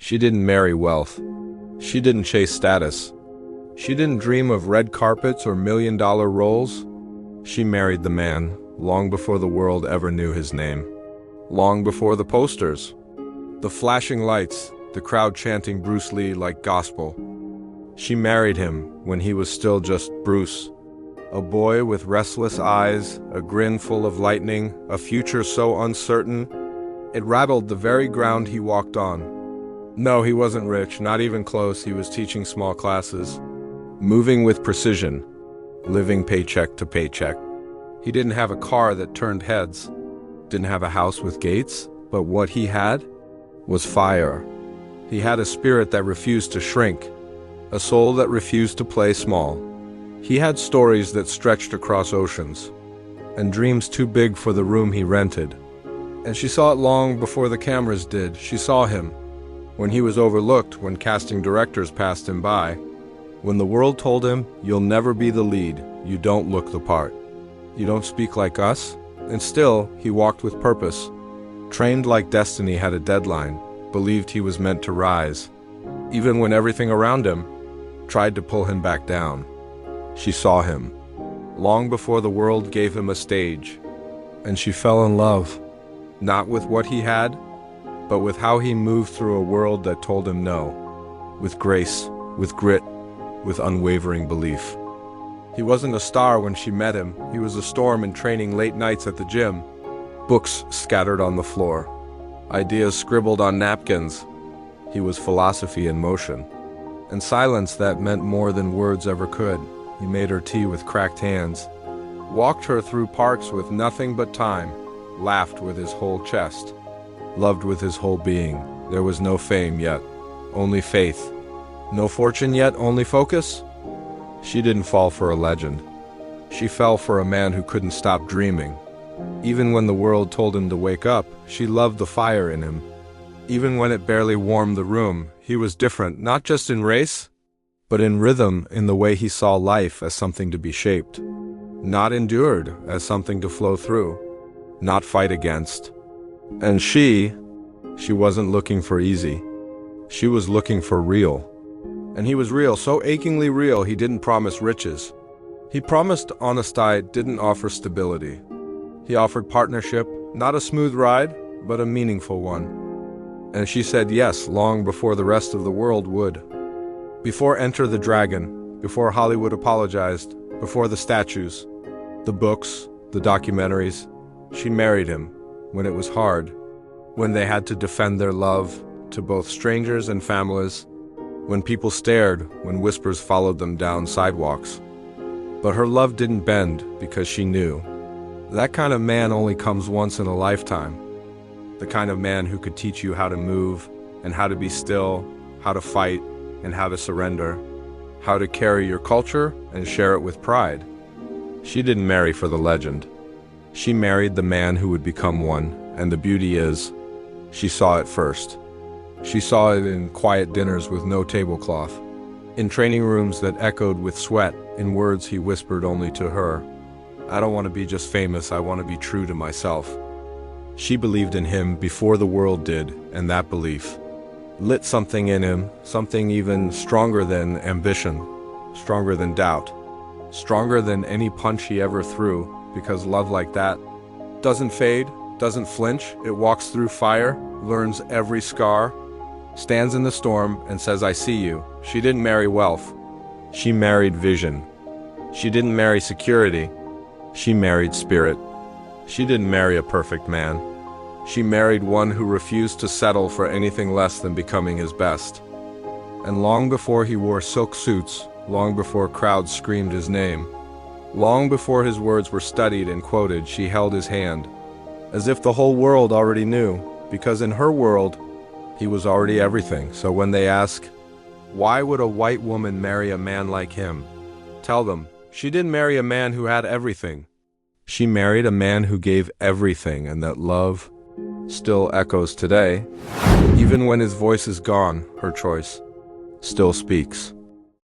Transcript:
She didn't marry wealth. She didn't chase status. She didn't dream of red carpets or million-dollar roles. She married the man long before the world ever knew his name. Long before the posters, the flashing lights, the crowd chanting Bruce Lee like gospel. She married him when he was still just Bruce. A boy with restless eyes, a grin full of lightning, a future so uncertain, it rattled the very ground he walked on. No, he wasn't rich, not even close. He was teaching small classes, moving with precision, living paycheck to paycheck. He didn't have a car that turned heads, didn't have a house with gates, but what he had was fire. He had a spirit that refused to shrink, a soul that refused to play small. He had stories that stretched across oceans, and dreams too big for the room he rented. And she saw it long before the cameras did. She saw him when he was overlooked, when casting directors passed him by, when the world told him, "You'll never be the lead, you don't look the part, you don't speak like us." And still, he walked with purpose, trained like destiny had a deadline, believed he was meant to rise, even when everything around him tried to pull him back down. She saw him, long before the world gave him a stage, and she fell in love, not with what he had, but with how he moved through a world that told him no, with grace, with grit, with unwavering belief. He wasn't a star when she met him. He was a storm in training, late nights at the gym, books scattered on the floor, ideas scribbled on napkins. He was philosophy in motion, and silence that meant more than words ever could. He made her tea with cracked hands, walked her through parks with nothing but time, laughed with his whole chest, loved with his whole being. There was no fame yet, only faith. No fortune yet, only focus. She didn't fall for a legend. She fell for a man who couldn't stop dreaming. Even when the world told him to wake up, she loved the fire in him. Even when it barely warmed the room, he was different, not just in race, but in rhythm, in the way he saw life as something to be shaped, not endured as something to flow through, not fight against. And she wasn't looking for easy. She was looking for real. And he was real, so achingly real he didn't promise riches. He promised honesty, didn't offer stability. He offered partnership, not a smooth ride, but a meaningful one. And she said yes long before the rest of the world would. Before Enter the Dragon, before Hollywood apologized, before the statues, the books, the documentaries, she married him when it was hard, when they had to defend their love to both strangers and families, when people stared, when whispers followed them down sidewalks. But her love didn't bend because she knew that kind of man only comes once in a lifetime. The kind of man who could teach you how to move and how to be still, how to fight and how to surrender, how to carry your culture and share it with pride. She didn't marry for the legend. She married the man who would become one, and the beauty is, she saw it first. She saw it in quiet dinners with no tablecloth, in training rooms that echoed with sweat, in words he whispered only to her. "I don't want to be just famous, I want to be true to myself." She believed in him before the world did, and that belief lit something in him, something even stronger than ambition, stronger than doubt, stronger than any punch he ever threw, because love like that doesn't fade, doesn't flinch, it walks through fire, learns every scar, stands in the storm and says, "I see you." She didn't marry wealth. She married vision. She didn't marry security. She married spirit. She didn't marry a perfect man. She married one who refused to settle for anything less than becoming his best. And long before he wore silk suits, long before crowds screamed his name, long before his words were studied and quoted, she held his hand, as if the whole world already knew, because in her world, he was already everything. So when they ask, why would a white woman marry a man like him? Tell them, she didn't marry a man who had everything. She married a man who gave everything, and that love still echoes today. Even when his voice is gone, her choice still speaks.